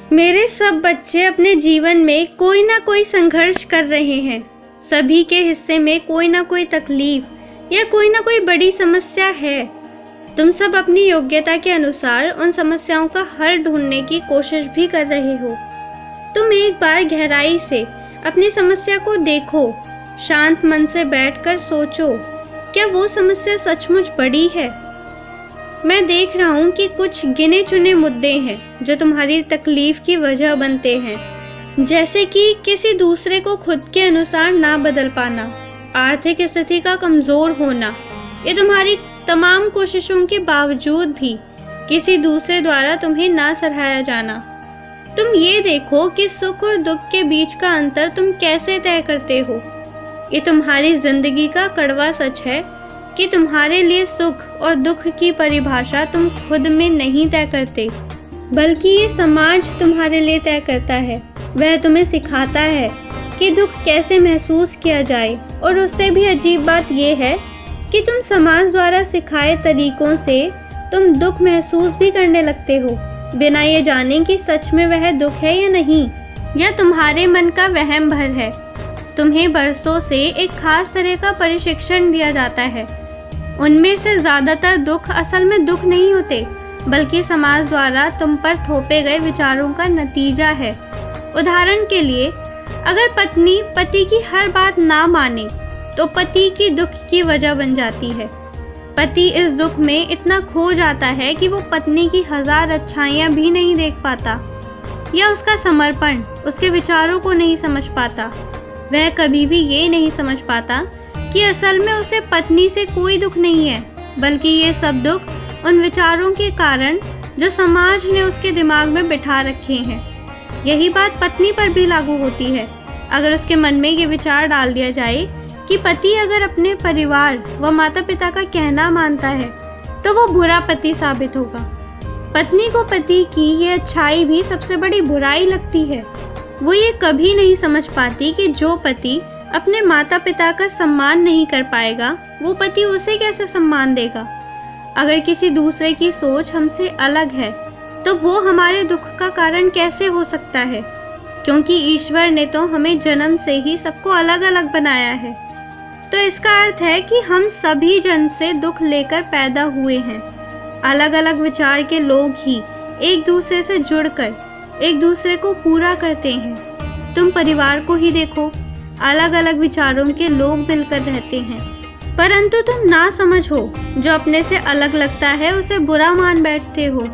मेरे सब बच्चे अपने जीवन में कोई ना कोई संघर्ष कर रहे हैं। सभी के हिस्से में कोई ना कोई तकलीफ या कोई ना कोई बड़ी समस्या है। तुम सब अपनी योग्यता के अनुसार उन समस्याओं का हल ढूंढने की कोशिश भी कर रहे हो। तुम एक बार गहराई से अपनी समस्या को देखो, शांत मन से बैठकर सोचो, क्या वो समस्या सचमुच बड़ी है? मैं देख रहा हूँ कि कुछ गिने चुने मुद्दे हैं जो तुम्हारी तकलीफ की वजह बनते हैं, जैसे कि किसी दूसरे को खुद के अनुसार ना बदल पाना, आर्थिक स्थिति का कमजोर होना, ये तुम्हारी तमाम कोशिशों के बावजूद भी किसी दूसरे द्वारा तुम्हें ना सराहा जाना। तुम ये देखो कि सुख और दुख के बीच का अंतर तुम कैसे तय करते हो। ये तुम्हारी जिंदगी का कड़वा सच है कि तुम्हारे लिए सुख और दुख की परिभाषा तुम खुद में नहीं तय करते, बल्कि ये समाज तुम्हारे लिए तय करता है। वह तुम्हें सिखाता है कि दुख कैसे महसूस किया जाए, और उससे भी अजीब बात यह है कि तुम समाज द्वारा सिखाए तरीकों से तुम दुख महसूस भी करने लगते हो, बिना ये जाने कि सच में वह दुख है या नहीं, या तुम्हारे मन का वहम भर है। तुम्हें बरसों से एक खास तरह का प्रशिक्षण दिया जाता है। उनमें से ज्यादातर दुख असल में दुख नहीं होते, बल्कि समाज द्वारा तुम पर थोपे गए विचारों का नतीजा है। उदाहरण के लिए, अगर पत्नी पति की हर बात ना माने तो पति की दुख की वजह बन जाती है। पति इस दुख में इतना खो जाता है कि वो पत्नी की 1000 अच्छाइयाँ भी नहीं देख पाता, या उसका समर्पण, उसके विचारों को नहीं समझ पाता। वह कभी भी ये नहीं समझ पाता कि असल में उसे पत्नी से कोई दुख नहीं है, बल्कि ये सब दुख उन विचारों के कारण जो समाज ने उसके दिमाग में बिठा रखे हैं। यही बात पत्नी पर भी लागू होती है। अगर उसके मन में ये विचार डाल दिया जाए कि पति अगर अपने परिवार व माता पिता का कहना मानता है तो वो बुरा पति साबित होगा। पत्नी को पति की ये अच्छाई भी सबसे बड़ी बुराई लगती है। वो ये कभी नहीं समझ पाती कि जो पति अपने माता पिता का सम्मान नहीं कर पाएगा, वो पति उसे कैसे सम्मान देगा। अगर किसी दूसरे की सोच हमसे अलग है तो वो हमारे दुख का कारण कैसे हो सकता है, क्योंकि ईश्वर ने तो हमें जन्म से ही सबको अलग अलग बनाया है। तो इसका अर्थ है कि हम सभी जन्म से दुख लेकर पैदा हुए हैं। अलग अलग विचार के लोग ही एक दूसरे से जुड़कर एक दूसरे को पूरा करते हैं। तुम परिवार को ही देखो, अलग अलग विचारों के लोग मिलकर रहते हैं, परंतु तुम ना समझो, जो अपने से अलग लगता है उसे बुरा मान बैठते हो।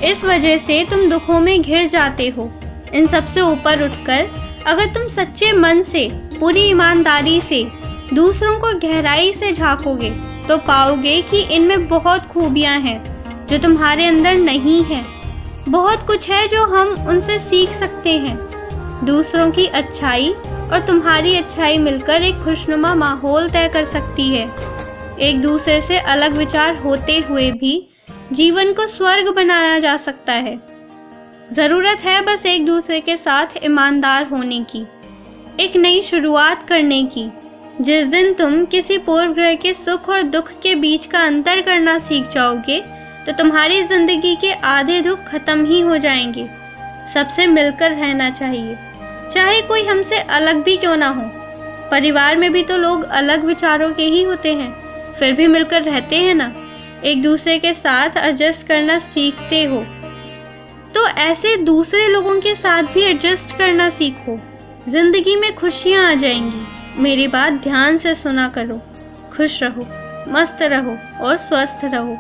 इस वजह से तुम दुखों में घिर जाते हो। इन सबसे ऊपर उठकर अगर तुम सच्चे मन से, पूरी ईमानदारी से दूसरों को गहराई से झांकोगे तो पाओगे कि इनमें बहुत खूबियां हैं जो तुम्हारे अंदर नहीं है। बहुत कुछ है जो हम उनसे सीख सकते हैं। दूसरों की अच्छाई और तुम्हारी अच्छाई मिलकर एक खुशनुमा माहौल तय कर सकती है। एक दूसरे से अलग विचार होते हुए भी जीवन को स्वर्ग बनाया जा सकता है। जरूरत है बस एक दूसरे के साथ ईमानदार होने की, एक नई शुरुआत करने की। जिस दिन तुम किसी पूर्व ग्रह के सुख और दुख के बीच का अंतर करना सीख जाओगे तो तुम्हारी जिंदगी के आधे दुख खत्म ही हो जाएंगे। सबसे मिलकर रहना चाहिए, चाहे कोई हमसे अलग भी क्यों ना हो। परिवार में भी तो लोग अलग विचारों के ही होते हैं, फिर भी मिलकर रहते हैं ना। एक दूसरे के साथ एडजस्ट करना सीखते हो तो ऐसे दूसरे लोगों के साथ भी एडजस्ट करना सीखो। जिंदगी में खुशियाँ आ जाएंगी। मेरी बात ध्यान से सुना करो। खुश रहो, मस्त रहो और स्वस्थ रहो।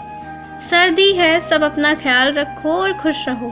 सर्दी है, सब अपना ख्याल रखो और खुश रहो।